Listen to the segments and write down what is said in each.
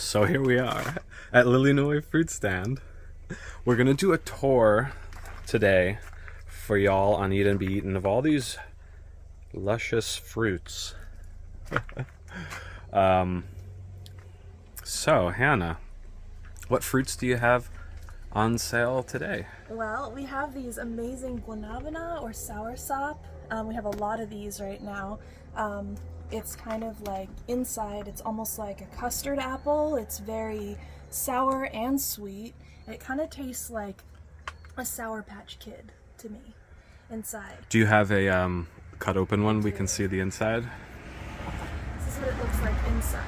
So here we are at Lilinoe Fruit Stand. We're gonna do a tour today for y'all on Eat and Be Eaten of all these luscious fruits. So Hannah, what fruits do you have on sale today? Well, we have these amazing guava or soursop. We have a lot of these right now. It's kind of like inside, it's almost like a custard apple. It's very sour and sweet. And it kind of tastes like a Sour Patch Kid to me inside. Do you have a cut open one? We can see the inside. This is what it looks like inside.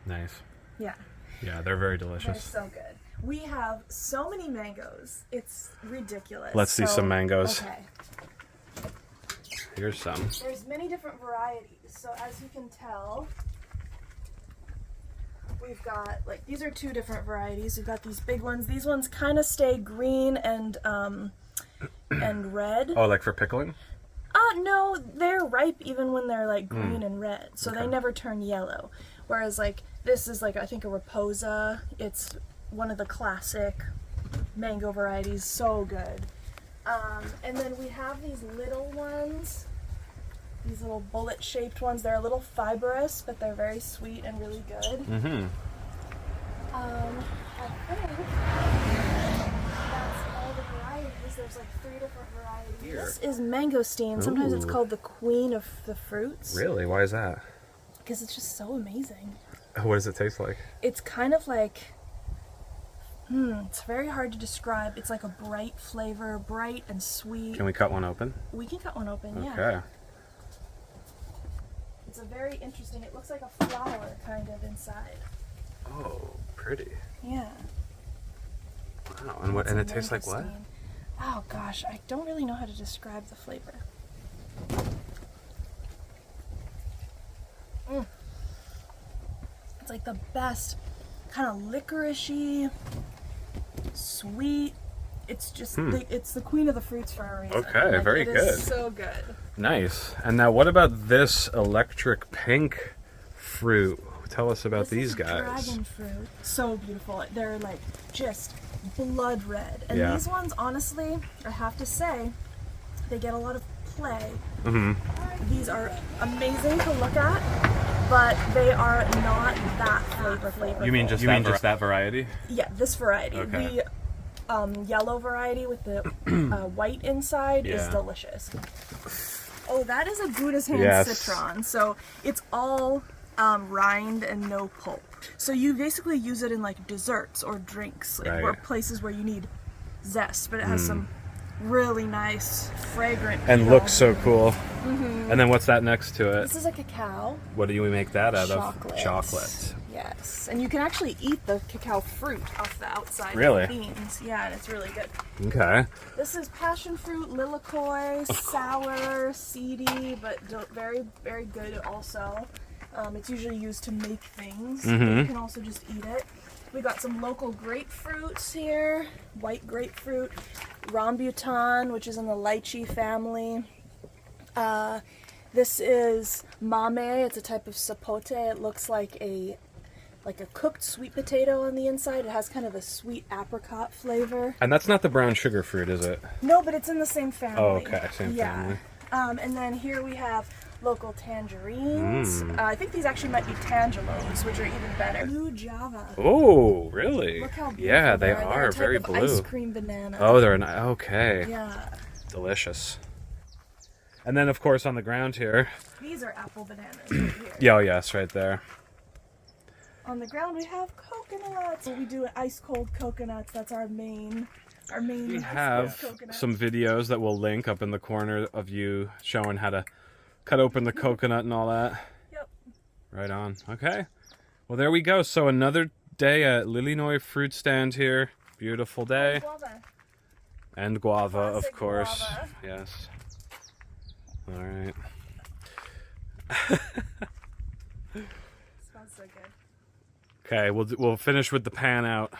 Nice. Yeah. Yeah, they're very delicious. They're so good. We have so many mangoes. It's ridiculous. Let's see some mangoes. Okay. Here's some. There's many different varieties. So as you can tell, we've got, like, these are two different varieties. We've got these big ones. These ones kind of stay green and red. Oh, like for pickling? No, they're ripe even when they're like green and red. So they never turn yellow. Whereas like this is like, I think, a Raposa. It's one of the classic mango varieties. So good. And then we have these little ones. These little bullet-shaped ones. They're a little fibrous, but they're very sweet and really good. Mm-hmm. I think that's all the varieties. There's like 3 different varieties. Here. This is mangosteen. Sometimes it's called the queen of the fruits. Really? Why is that? Because it's just so amazing. What does it taste like? It's kind of like, it's very hard to describe. It's like a bright flavor, bright and sweet. Can we cut one open? We can cut one open, yeah. Okay. It's a very interesting, it looks like a flower kind of inside. Oh, pretty. Yeah. Wow. And what? And it tastes like what? Mangosteen. Oh gosh, I don't really know how to describe the flavor. It's like the best, kind of licoricey, sweet. It's just, it's the queen of the fruits for a reason. Okay, like, very it good. is so good. Nice. And now what about this electric pink fruit? Tell us about these guys. Dragon fruit. So beautiful. They're like just blood red. And Yeah. these ones, honestly, I have to say, they get a lot of play. These are amazing to look at, but they are not that flavor. You mean just that variety? Yeah, this variety. Okay. The yellow variety with the white inside is Yeah. delicious. Oh, that is a Buddha's hand Yes. citron. So it's all rind and no pulp. So you basically use it in like desserts or drinks, like, or Right. places where you need zest, but it has some really nice, fragrant And peel. looks so cool. And then what's that next to it? This is a cacao. What do we make that out Chocolate. of? Chocolate. Yes, and you can actually eat the cacao fruit off the outside Really? of the beans. Yeah, and it's really good. Okay. This is passion fruit, Lilinoe, sour, seedy, but very, very good also. It's usually used to make things. But you can also just eat it. We got some local grapefruits here, white grapefruit, rambutan, which is in the lychee family. This is mame. It's a type of sapote. It looks like a cooked sweet potato on the inside. It has kind of a sweet apricot flavor. And that's not the brown sugar fruit, is it? No, but it's in the same family. Oh, okay. Same family. And then here we have local tangerines. I think these actually might be tangelos, which are even better. Blue Java. Oh, really? Look how beautiful Yeah, they are. are They're a very type of blue. Ice cream banana. Oh, they're okay. Yeah. Delicious. And then, of course, on the ground here. These are apple bananas right here. Yeah, oh, yes, right there. On the ground we have coconuts. So we do ice cold coconuts. That's our main. We ice have cold coconut. some videos that we'll link up in the corner of you showing how to cut open the coconut and all that. Yep. Right on. Okay. Well, there we go. So another day at Lilinoe Fruit Stand here. Beautiful day. Guava. And guava, of Classic course. guava. Yes. All right. Smells so good. Okay, we'll finish with the pan out.